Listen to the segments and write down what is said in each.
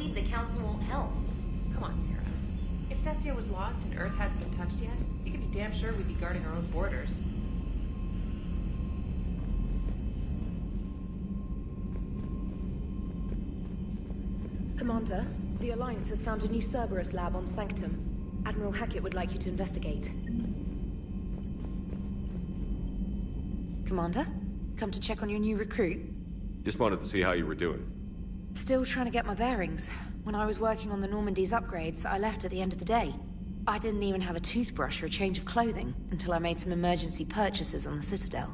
me, the Council won't help. Come on, Sarah. If Thestia was lost and Earth hadn't been touched yet, you can be damn sure we'd be guarding our own borders. Commander, the Alliance has found a new Cerberus lab on Sanctum. Admiral Hackett would like you to investigate. Commander, come to check on your new recruit? Just wanted to see how you were doing. Still trying to get my bearings. When I was working on the Normandy's upgrades, I left at the end of the day. I didn't even have a toothbrush or a change of clothing until I made some emergency purchases on the Citadel.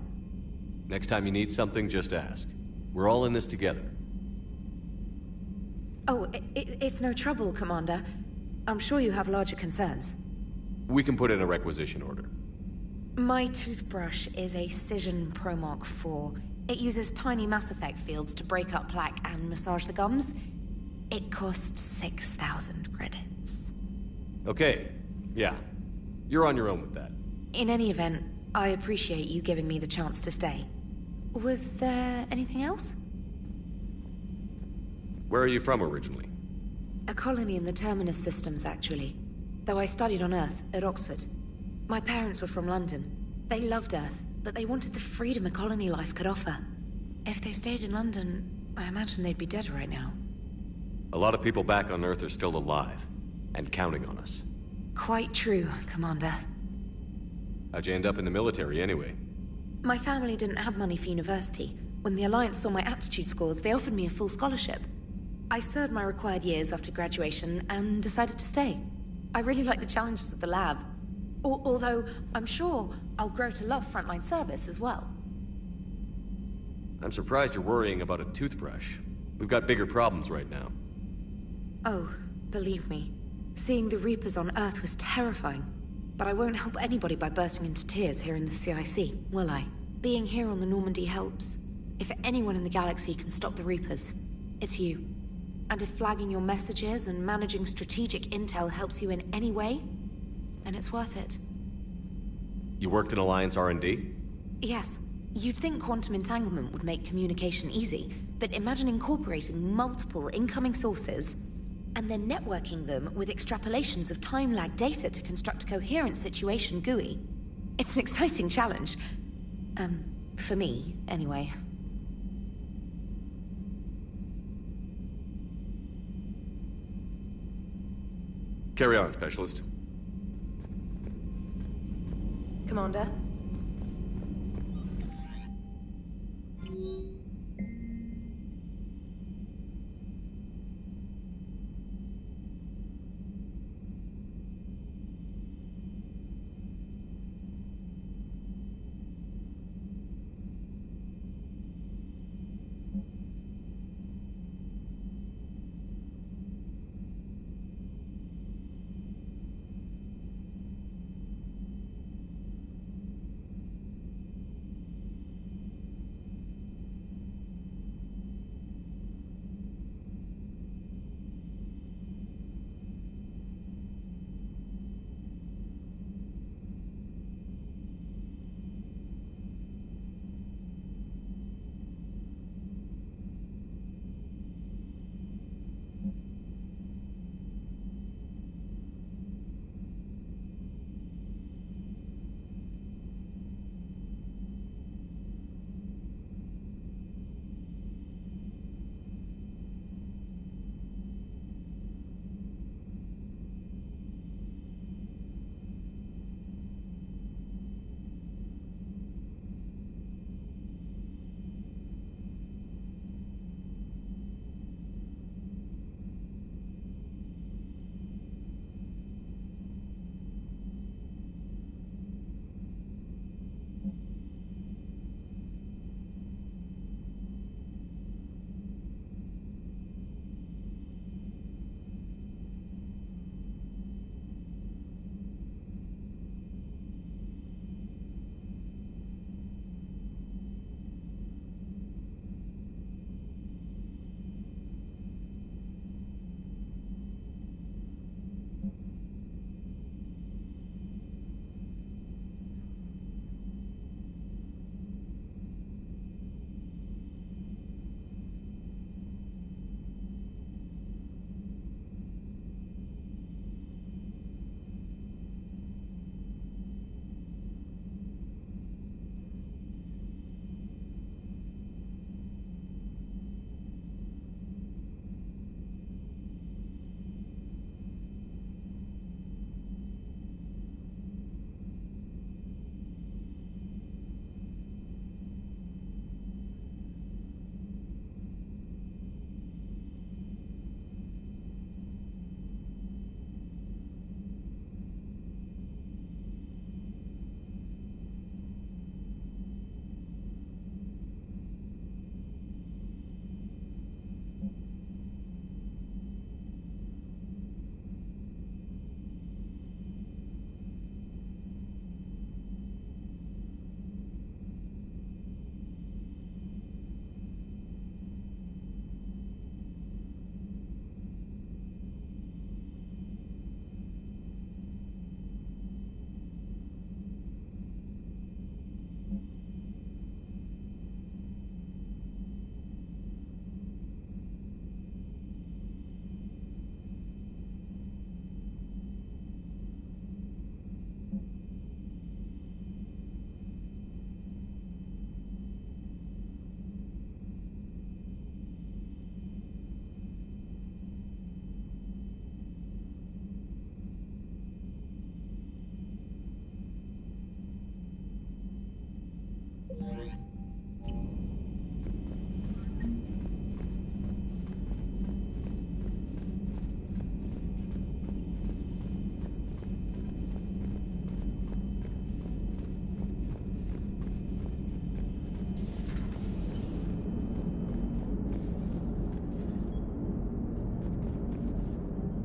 Next time you need something, just ask. We're all in this together. Oh, it's no trouble, Commander. I'm sure you have larger concerns. We can put in a requisition order. My toothbrush is a Cision Pro Mark IV. It uses tiny Mass Effect fields to break up plaque and massage the gums. It costs 6,000 credits. Okay, yeah. You're on your own with that. In any event, I appreciate you giving me the chance to stay. Was there anything else? Where are you from originally? A colony in the Terminus systems, actually. Though I studied on Earth, at Oxford. My parents were from London. They loved Earth, but they wanted the freedom a colony life could offer. If they stayed in London, I imagine they'd be dead right now. A lot of people back on Earth are still alive, and counting on us. Quite true, Commander. How'd you end up in the military, anyway? My family didn't have money for university. When the Alliance saw my aptitude scores, they offered me a full scholarship. I served my required years after graduation and decided to stay. I really like the challenges of the lab. Although, I'm sure I'll grow to love frontline service as well. I'm surprised you're worrying about a toothbrush. We've got bigger problems right now. Oh, believe me. Seeing the Reapers on Earth was terrifying. But I won't help anybody by bursting into tears here in the CIC, will I? Being here on the Normandy helps. If anyone in the galaxy can stop the Reapers, it's you. And if flagging your messages and managing strategic intel helps you in any way, then it's worth it. You worked in Alliance R&D? Yes. You'd think quantum entanglement would make communication easy, but imagine incorporating multiple incoming sources and then networking them with extrapolations of time-lag data to construct a coherent situation GUI. It's an exciting challenge. For me, anyway. Carry on, Specialist. Commander?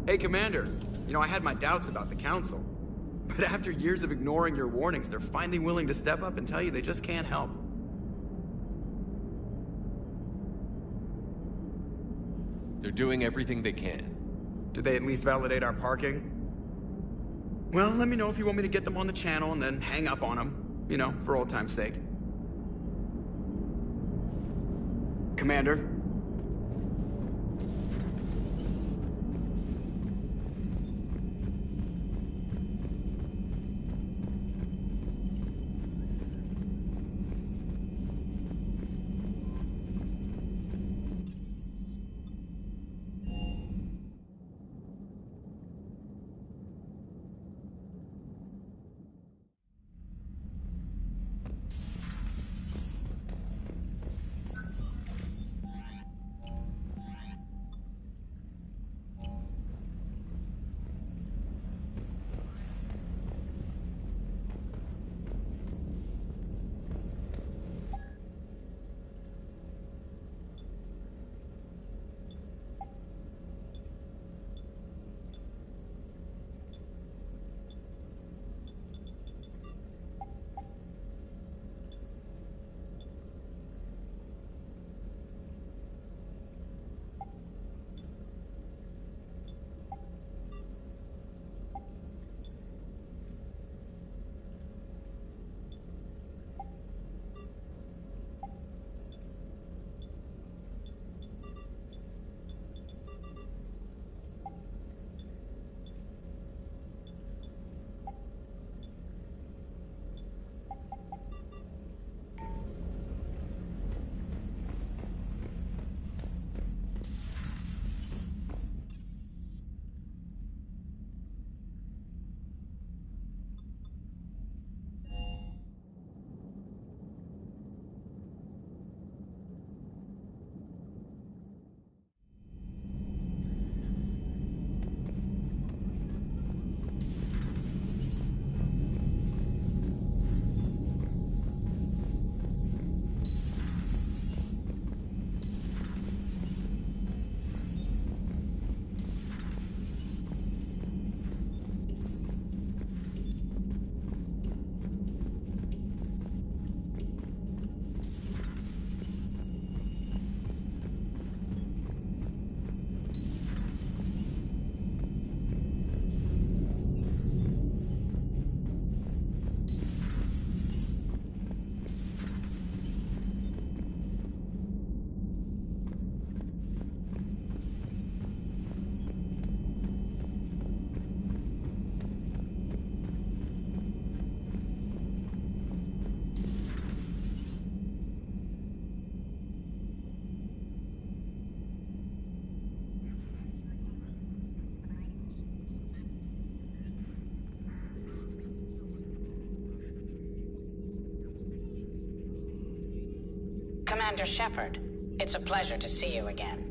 Hey, Commander. You know, I had my doubts about the Council. But after years of ignoring your warnings, they're finally willing to step up and tell you they just can't help. They're doing everything they can. Did they at least validate our parking? Well, let me know if you want me to get them on the channel and then hang up on them. You know, for old time's sake. Commander? Commander Shepard, it's a pleasure to see you again.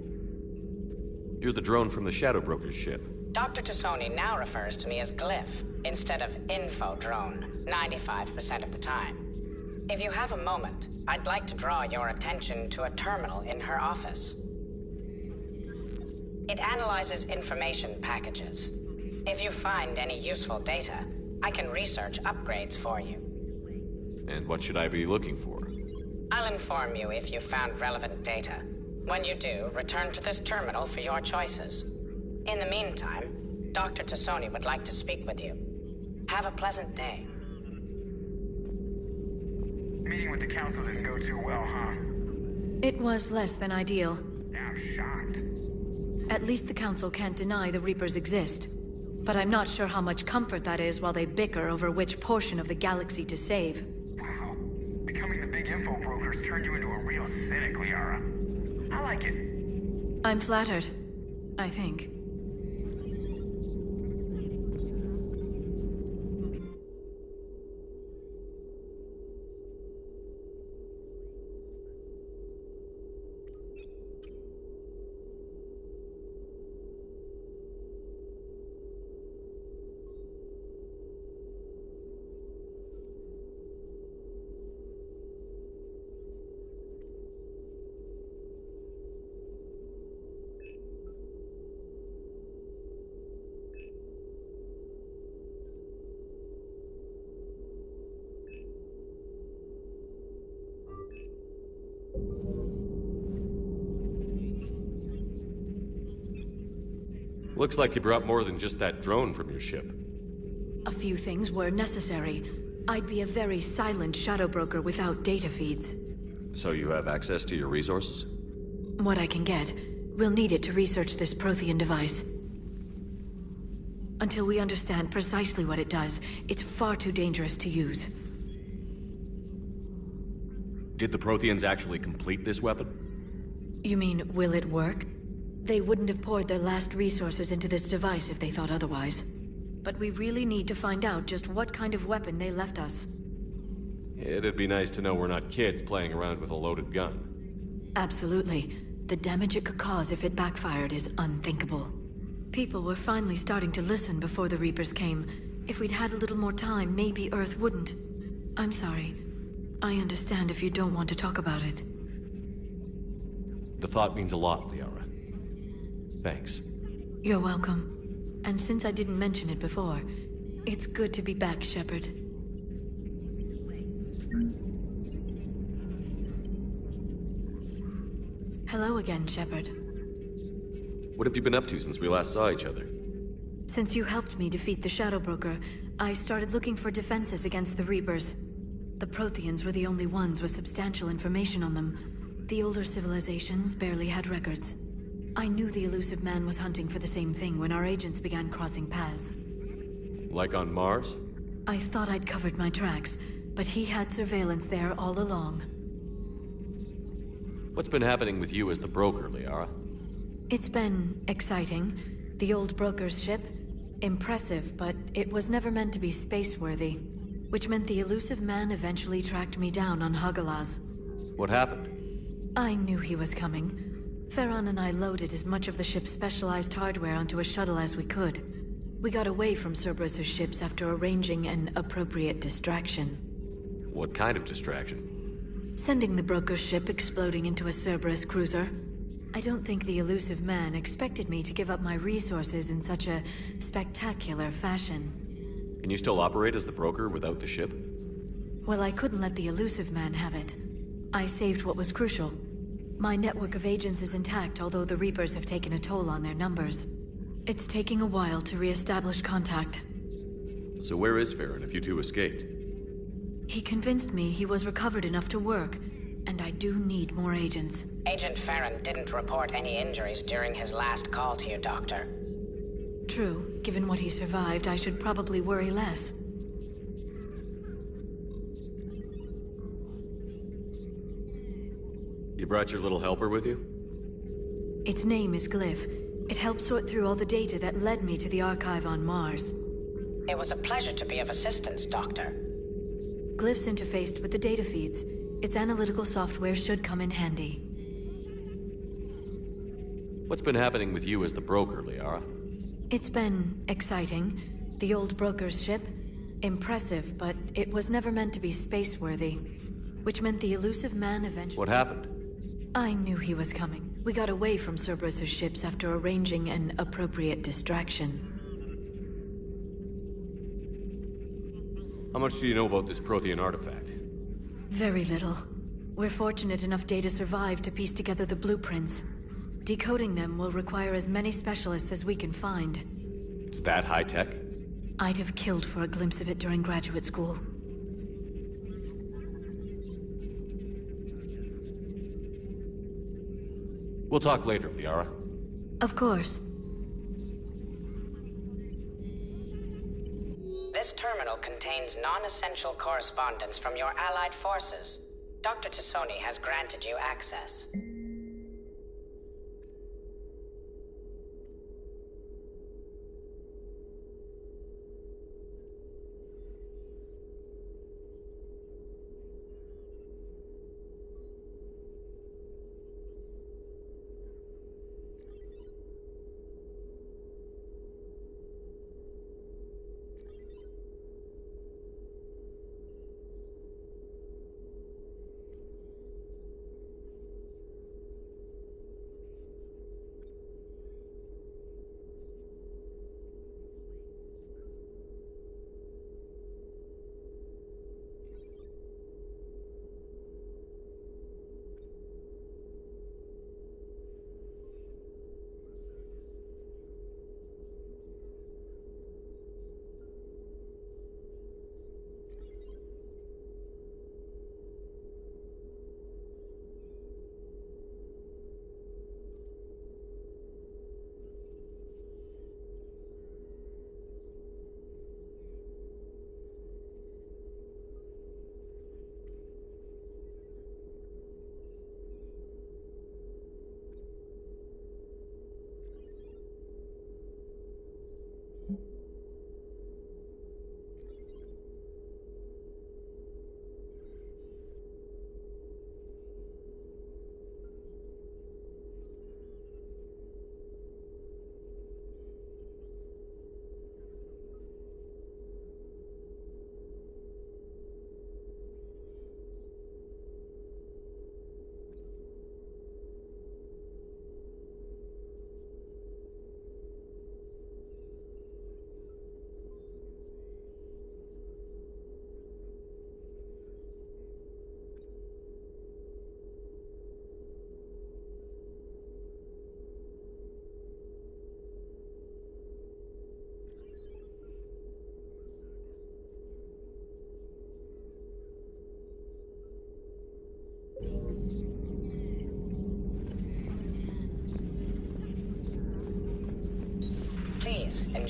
You're the drone from the Shadow Broker's ship. Dr. Tassoni now refers to me as Glyph instead of Info Drone, 95% of the time. If you have a moment, I'd like to draw your attention to a terminal in her office. It analyzes information packages. If you find any useful data, I can research upgrades for you. And what should I be looking for? I'll inform you if you found relevant data. When you do, return to this terminal for your choices. In the meantime, Dr. Tassoni would like to speak with you. Have a pleasant day. Meeting with the Council didn't go too well, huh? It was less than ideal. Yeah, I'm shocked. At least the Council can't deny the Reapers exist. But I'm not sure how much comfort that is while they bicker over which portion of the galaxy to save. Wow. Becoming the big info brokers turned you into a real cynic, Liara. I like it. I'm flattered, I think. Looks like you brought more than just that drone from your ship. A few things were necessary. I'd be a very silent shadow broker without data feeds. So you have access to your resources? What I can get. We'll need it to research this Prothean device. Until we understand precisely what it does, it's far too dangerous to use. Did the Protheans actually complete this weapon? You mean, will it work? They wouldn't have poured their last resources into this device if they thought otherwise. But we really need to find out just what kind of weapon they left us. It'd be nice to know we're not kids playing around with a loaded gun. Absolutely. The damage it could cause if it backfired is unthinkable. People were finally starting to listen before the Reapers came. If we'd had a little more time, maybe Earth wouldn't. I'm sorry. I understand if you don't want to talk about it. The thought means a lot, Liara. Thanks. You're welcome. And since I didn't mention it before, it's good to be back, Shepard. Hello again, Shepard. What have you been up to since we last saw each other? Since you helped me defeat the Shadow Broker, I started looking for defenses against the Reapers. The Protheans were the only ones with substantial information on them. The older civilizations barely had records. I knew the Illusive Man was hunting for the same thing when our agents began crossing paths. Like on Mars? I thought I'd covered my tracks, but he had surveillance there all along. What's been happening with you as the broker, Liara? It's been exciting. The old broker's ship? Impressive, but it was never meant to be space-worthy. Which meant the Illusive Man eventually tracked me down on Hagalaz. What happened? I knew he was coming. Farron and I loaded as much of the ship's specialized hardware onto a shuttle as we could. We got away from Cerberus' ships after arranging an appropriate distraction. What kind of distraction? Sending the broker's ship exploding into a Cerberus cruiser. I don't think the Illusive Man expected me to give up my resources in such a spectacular fashion. Can you still operate as the broker without the ship? Well, I couldn't let the Illusive Man have it. I saved what was crucial. My network of agents is intact, although the Reapers have taken a toll on their numbers. It's taking a while to re-establish contact. So where is Farron if you two escaped? He convinced me he was recovered enough to work, and I do need more agents. Agent Farron didn't report any injuries during his last call to you, Doctor. True. Given what he survived, I should probably worry less. You brought your little helper with you? Its name is Glyph. It helped sort through all the data that led me to the archive on Mars. It was a pleasure to be of assistance, Doctor. Glyph's interfaced with the data feeds. Its analytical software should come in handy. What's been happening with you as the broker, Liara? It's been exciting. The old broker's ship? Impressive, but it was never meant to be space-worthy. Which meant the Illusive Man eventually... What happened? I knew he was coming. We got away from Cerberus' ships after arranging an appropriate distraction. How much do you know about this Prothean artifact? Very little. We're fortunate enough Data survived to piece together the blueprints. Decoding them will require as many specialists as we can find. It's that high-tech? I'd have killed for a glimpse of it during graduate school. We'll talk later, Liara. Of course. This terminal contains non-essential correspondence from your allied forces. Dr. Tassoni has granted you access.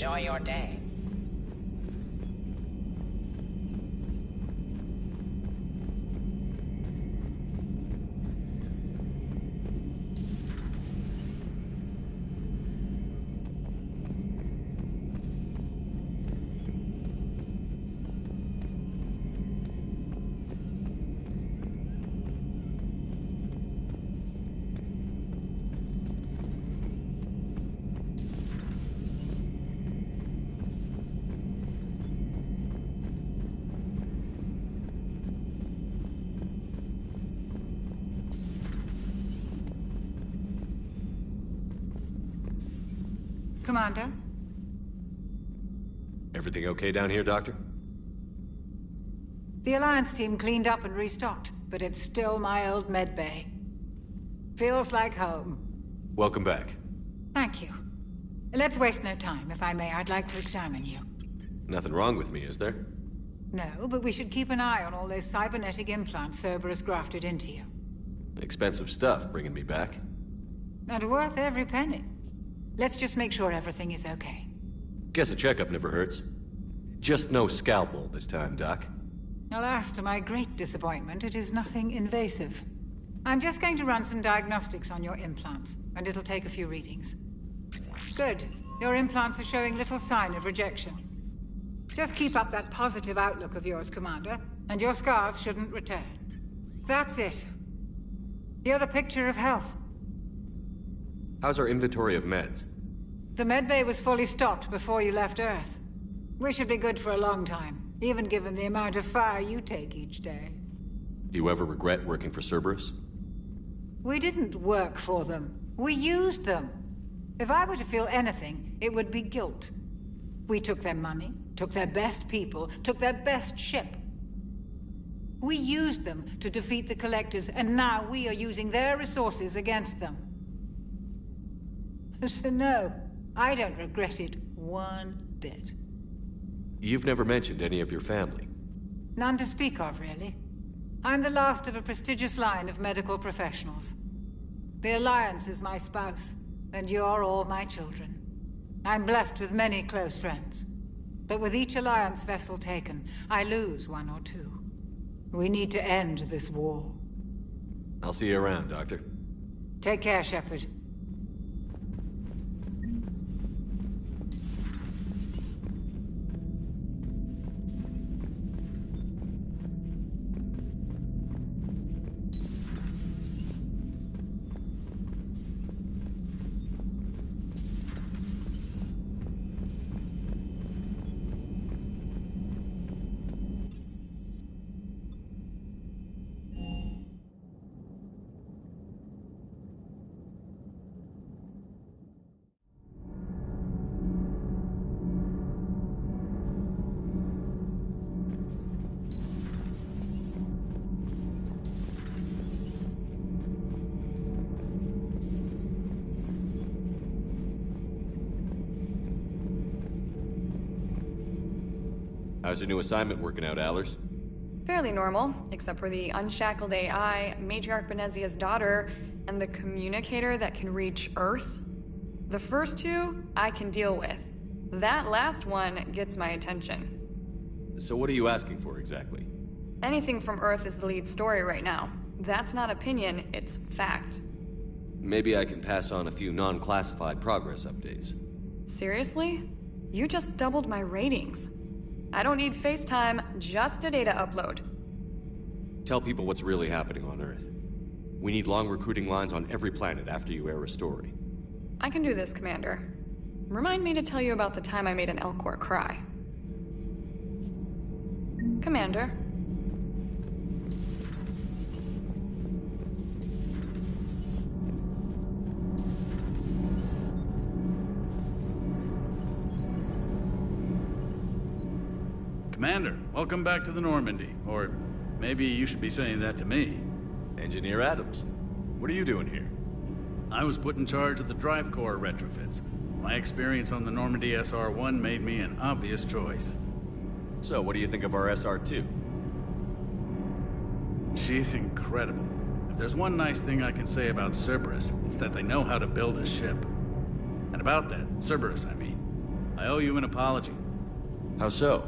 enjoy your day. Commander? Everything okay down here, Doctor? The Alliance team cleaned up and restocked, but it's still my old medbay. Feels like home. Welcome back. Thank you. Let's waste no time. If I may, I'd like to examine you. Nothing wrong with me, is there? No, but we should keep an eye on all those cybernetic implants Cerberus grafted into you. Expensive stuff bringing me back. And worth every penny. Let's just make sure everything is okay. Guess a checkup never hurts. Just no scalpel this time, Doc. Alas, to my great disappointment, it is nothing invasive. I'm just going to run some diagnostics on your implants, and it'll take a few readings. Good. Your implants are showing little sign of rejection. Just keep up that positive outlook of yours, Commander, and your scars shouldn't return. That's it. You're the picture of health. How's our inventory of meds? The medbay was fully stocked before you left Earth. We should be good for a long time, even given the amount of fire you take each day. Do you ever regret working for Cerberus? We didn't work for them. We used them. If I were to feel anything, it would be guilt. We took their money, took their best people, took their best ship. We used them to defeat the Collectors, and now we are using their resources against them. So no, I don't regret it one bit. You've never mentioned any of your family. None to speak of, really. I'm the last of a prestigious line of medical professionals. The Alliance is my spouse, and you're all my children. I'm blessed with many close friends. But with each Alliance vessel taken, I lose one or two. We need to end this war. I'll see you around, Doctor. Take care, Shepard. How's your new assignment working out, Allers? Fairly normal, except for the unshackled AI, Matriarch Benezia's daughter, and the communicator that can reach Earth. The first two, I can deal with. That last one gets my attention. So what are you asking for, exactly? Anything from Earth is the lead story right now. That's not opinion, it's fact. Maybe I can pass on a few non-classified progress updates. Seriously? You just doubled my ratings. I don't need FaceTime, just a data upload. Tell people what's really happening on Earth. We need long recruiting lines on every planet after you air a story. I can do this, Commander. Remind me to tell you about the time I made an Elcor cry. Commander. Commander, welcome back to the Normandy. Or maybe you should be saying that to me. Engineer Adams, what are you doing here? I was put in charge of the drive core retrofits. My experience on the Normandy SR-1 made me an obvious choice. So, what do you think of our SR-2? She's incredible. If there's one nice thing I can say about Cerberus, it's that they know how to build a ship. And about that, Cerberus, I mean. I owe you an apology. How so?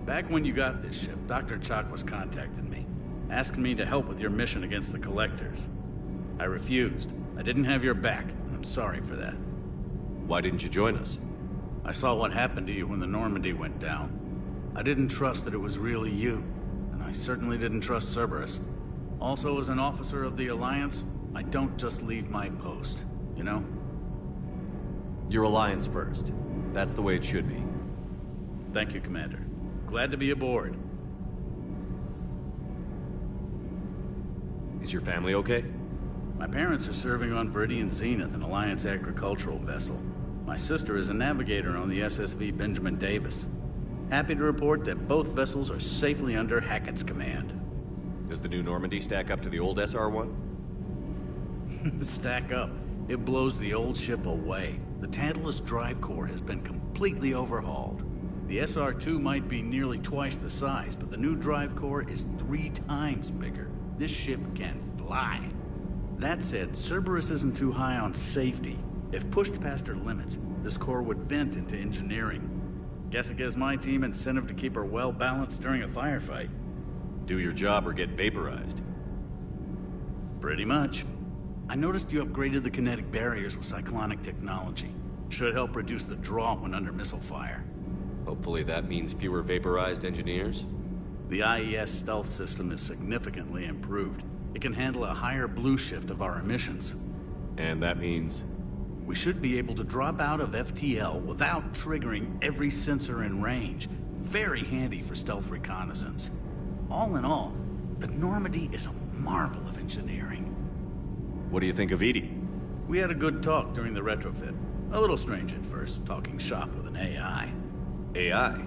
Back when you got this ship, Dr. Chakwas contacted me, asking me to help with your mission against the Collectors. I refused. I didn't have your back, and I'm sorry for that. Why didn't you join us? I saw what happened to you when the Normandy went down. I didn't trust that it was really you, and I certainly didn't trust Cerberus. Also, as an officer of the Alliance, I don't just leave my post, you know? Your Alliance first. That's the way it should be. Thank you, Commander. Glad to be aboard. Is your family okay? My parents are serving on Viridian Zenith, an Alliance agricultural vessel. My sister is a navigator on the SSV Benjamin Davis. Happy to report that both vessels are safely under Hackett's command. Does the new Normandy stack up to the old SR-1? Stack up. It blows the old ship away. The Tantalus drive core has been completely overhauled. The SR-2 might be nearly twice the size, but the new drive core is 3 times bigger. This ship can fly. That said, Cerberus isn't too high on safety. If pushed past her limits, this core would vent into engineering. Guess it gives my team incentive to keep her well-balanced during a firefight. Do your job or get vaporized. Pretty much. I noticed you upgraded the kinetic barriers with cyclonic technology. Should help reduce the draw when under missile fire. Hopefully that means fewer vaporized engineers? The IES stealth system is significantly improved. It can handle a higher blue shift of our emissions. And that means? We should be able to drop out of FTL without triggering every sensor in range. Very handy for stealth reconnaissance. All in all, the Normandy is a marvel of engineering. What do you think of Edie? We had a good talk during the retrofit. A little strange at first, talking shop with an AI. AI?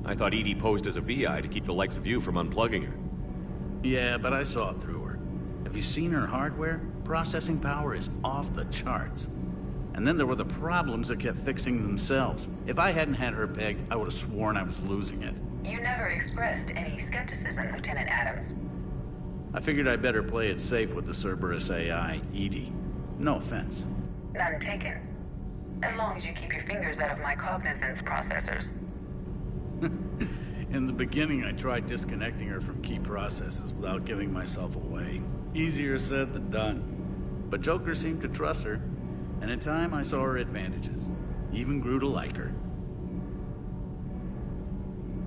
I thought Edie posed as a VI to keep the likes of you from unplugging her. Yeah, but I saw through her. Have you seen her hardware? Processing power is off the charts. And then there were the problems that kept fixing themselves. If I hadn't had her pegged, I would have sworn I was losing it. You never expressed any skepticism, Lieutenant Adams. I figured I'd better play it safe with the Cerberus AI, Edie. No offense. None taken. As long as you keep your fingers out of my cognizance processors. In the beginning, I tried disconnecting her from key processes without giving myself away. Easier said than done. But Joker seemed to trust her, and in time I saw her advantages. Even grew to like her.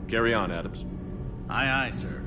Carry on, Adams. Aye, aye, sir.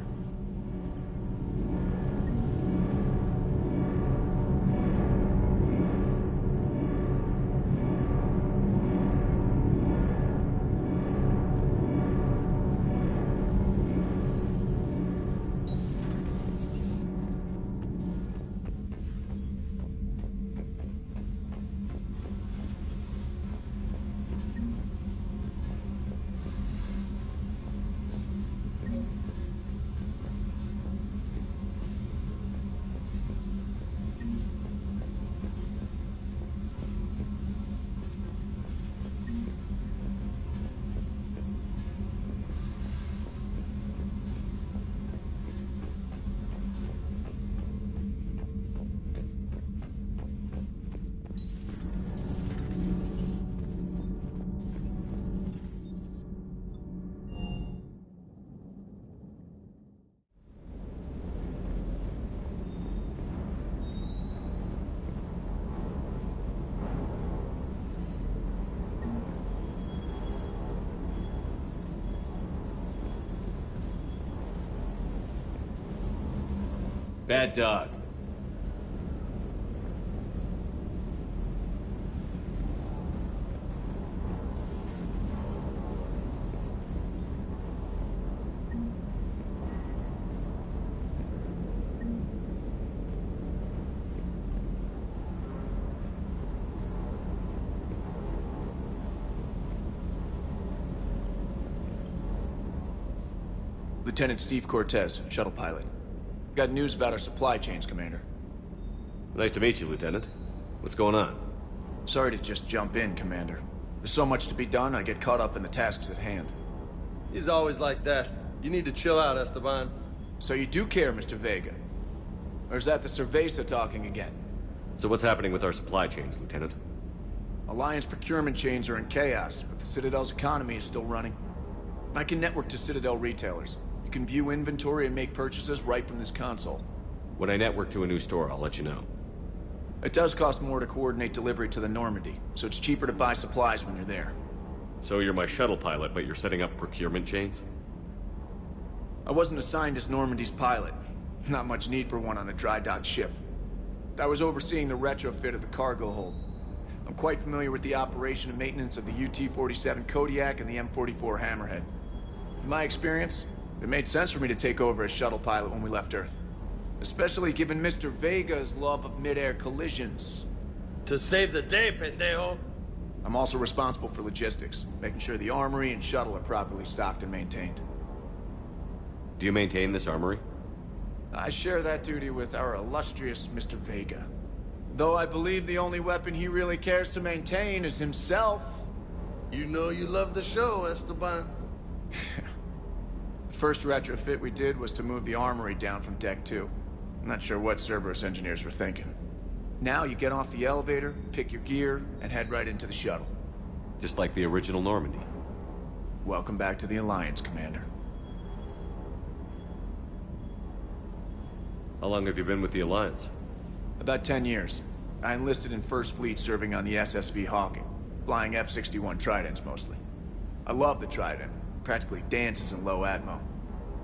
Bad dog. Lieutenant Steve Cortez, shuttle pilot. Got news about our supply chains, Commander. Nice to meet you, Lieutenant. What's going on? Sorry to just jump in, Commander. There's so much to be done, I get caught up in the tasks at hand. He's always like that. You need to chill out, Esteban. So you do care, Mr. Vega? Or is that the Cerveza talking again? So what's happening with our supply chains, Lieutenant? Alliance procurement chains are in chaos, but the Citadel's economy is still running. I can network to Citadel retailers. You can view inventory and make purchases right from this console. When I network to a new store, I'll let you know. It does cost more to coordinate delivery to the Normandy, so it's cheaper to buy supplies when you're there. So you're my shuttle pilot, but you're setting up procurement chains? I wasn't assigned as Normandy's pilot. Not much need for one on a dry dock ship. I was overseeing the retrofit of the cargo hold. I'm quite familiar with the operation and maintenance of the UT-47 Kodiak and the M44 Hammerhead. In my experience, it made sense for me to take over as shuttle pilot when we left Earth. Especially given Mr. Vega's love of mid-air collisions. To save the day, pendejo! I'm also responsible for logistics, making sure the armory and shuttle are properly stocked and maintained. Do you maintain this armory? I share that duty with our illustrious Mr. Vega. Though I believe the only weapon he really cares to maintain is himself. You know you love the show, Esteban. The first retrofit we did was to move the armory down from Deck 2. I'm not sure what Cerberus engineers were thinking. Now you get off the elevator, pick your gear, and head right into the shuttle. Just like the original Normandy. Welcome back to the Alliance, Commander. How long have you been with the Alliance? About 10 years. I enlisted in First Fleet serving on the SSV Hawking, flying F-61 Tridents mostly. I love the Trident. Practically dances in low atmo.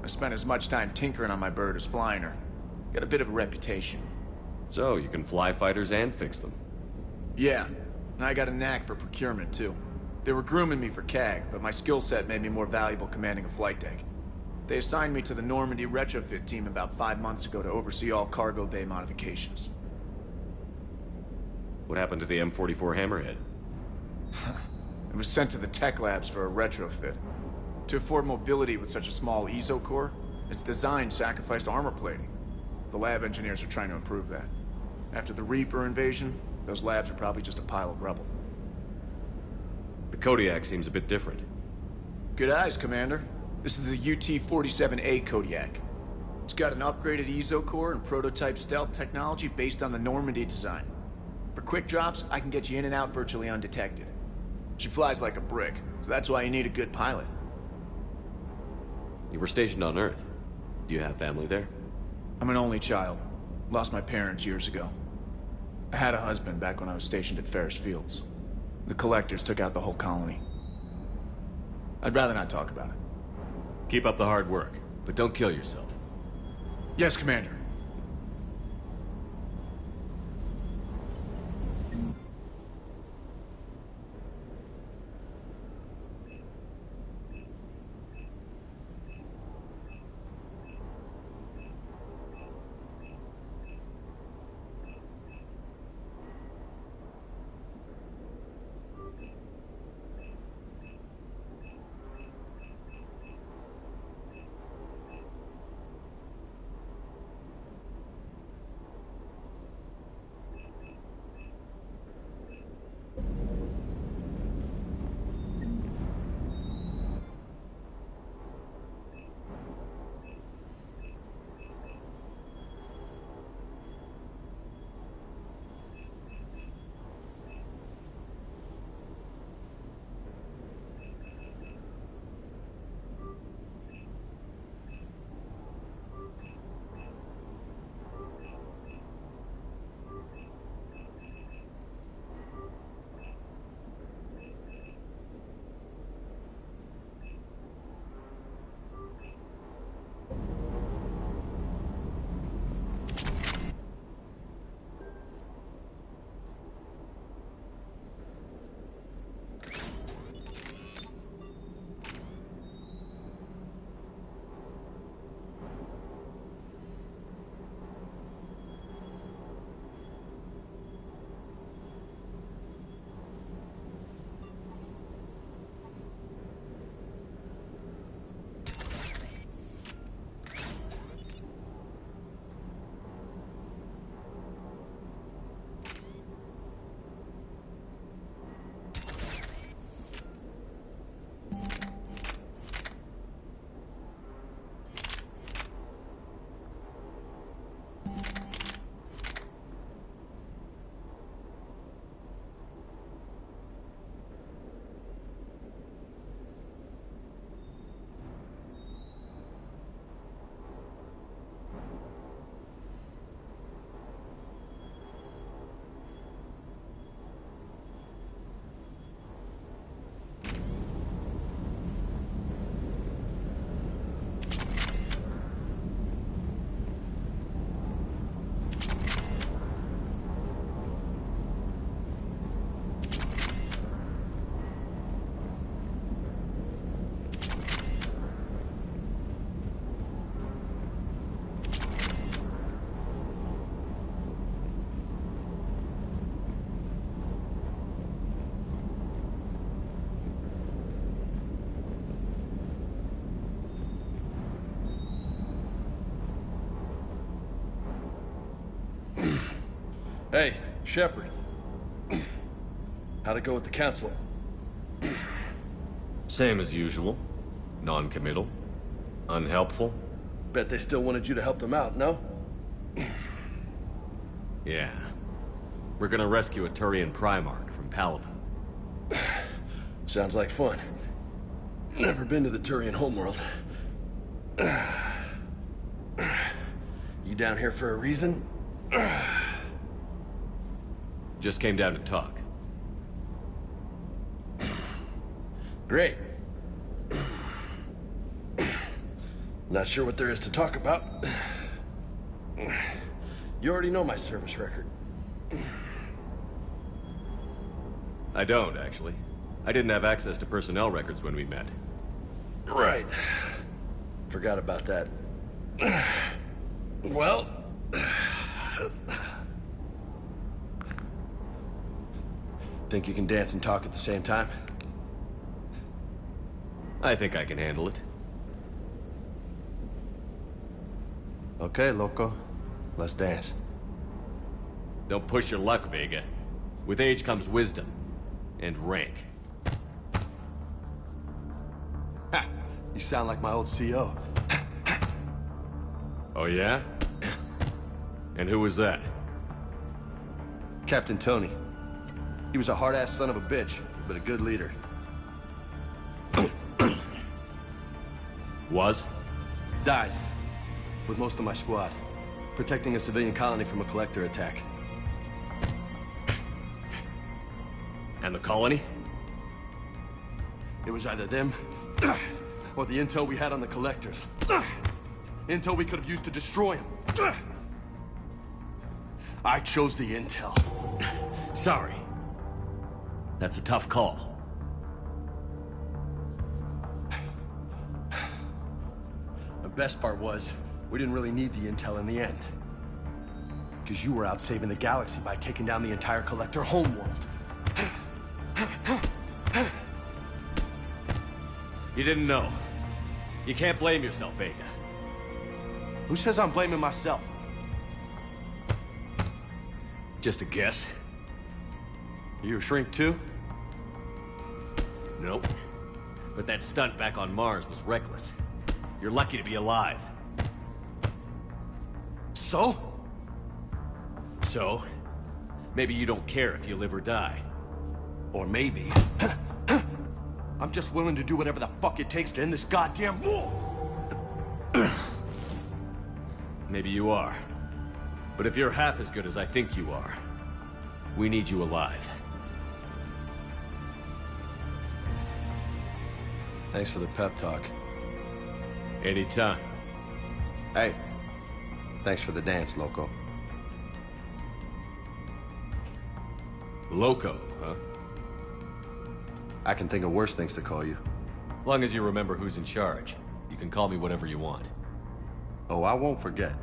I spent as much time tinkering on my bird as flying her. Got a bit of a reputation. So, you can fly fighters and fix them? Yeah, and I got a knack for procurement too. They were grooming me for CAG, but my skill set made me more valuable commanding a flight deck. They assigned me to the Normandy retrofit team about 5 months ago to oversee all cargo bay modifications. What happened to the M44 Hammerhead? It was sent to the tech labs for a retrofit. To afford mobility with such a small ESO core, its design sacrificed armor plating. The lab engineers are trying to improve that. After the Reaper invasion, those labs are probably just a pile of rubble. The Kodiak seems a bit different. Good eyes, Commander. This is the UT-47A Kodiak. It's got an upgraded ESO core and prototype stealth technology based on the Normandy design. For quick drops, I can get you in and out virtually undetected. She flies like a brick, so that's why you need a good pilot. You were stationed on Earth. Do you have family there? I'm an only child. Lost my parents years ago. I had a husband back when I was stationed at Ferris Fields. The Collectors took out the whole colony. I'd rather not talk about it. Keep up the hard work, but don't kill yourself. Yes, Commander. Hey, Shepard. How'd it go with the council? Same as usual. Non-committal. Unhelpful. Bet they still wanted you to help them out, no? Yeah. We're gonna rescue a Turian Primarch from Palaven. Sounds like fun. Never been to the Turian homeworld. You down here for a reason? Just came down to talk. Great. Not sure what there is to talk about. You already know my service record. I don't, actually. I didn't have access to personnel records when we met. Right. Forgot about that. Well... Think you can dance and talk at the same time? I think I can handle it. Okay, loco. Let's dance. Don't push your luck, Vega. With age comes wisdom. And rank. Ha! You sound like my old CO. Oh yeah? And who was that? Captain Tony. He was a hard-ass son of a bitch, but a good leader. Was? Died. With most of my squad. Protecting a civilian colony from a collector attack. And the colony? It was either them, or the intel we had on the collectors. Intel we could have used to destroy them. I chose the intel. Sorry. That's a tough call. The best part was, we didn't really need the intel in the end. Because you were out saving the galaxy by taking down the entire collector homeworld. You didn't know. You can't blame yourself, Vega. Who says I'm blaming myself? Just a guess. You a shrink too? Nope. But that stunt back on Mars was reckless. You're lucky to be alive. So? So? Maybe you don't care if you live or die. Or maybe... I'm just willing to do whatever the fuck it takes to end this goddamn war! Maybe you are. But if you're half as good as I think you are, we need you alive. Thanks for the pep talk. Anytime. Hey, thanks for the dance, loco. Loco, huh? I can think of worse things to call you. Long as you remember who's in charge, you can call me whatever you want. Oh, I won't forget.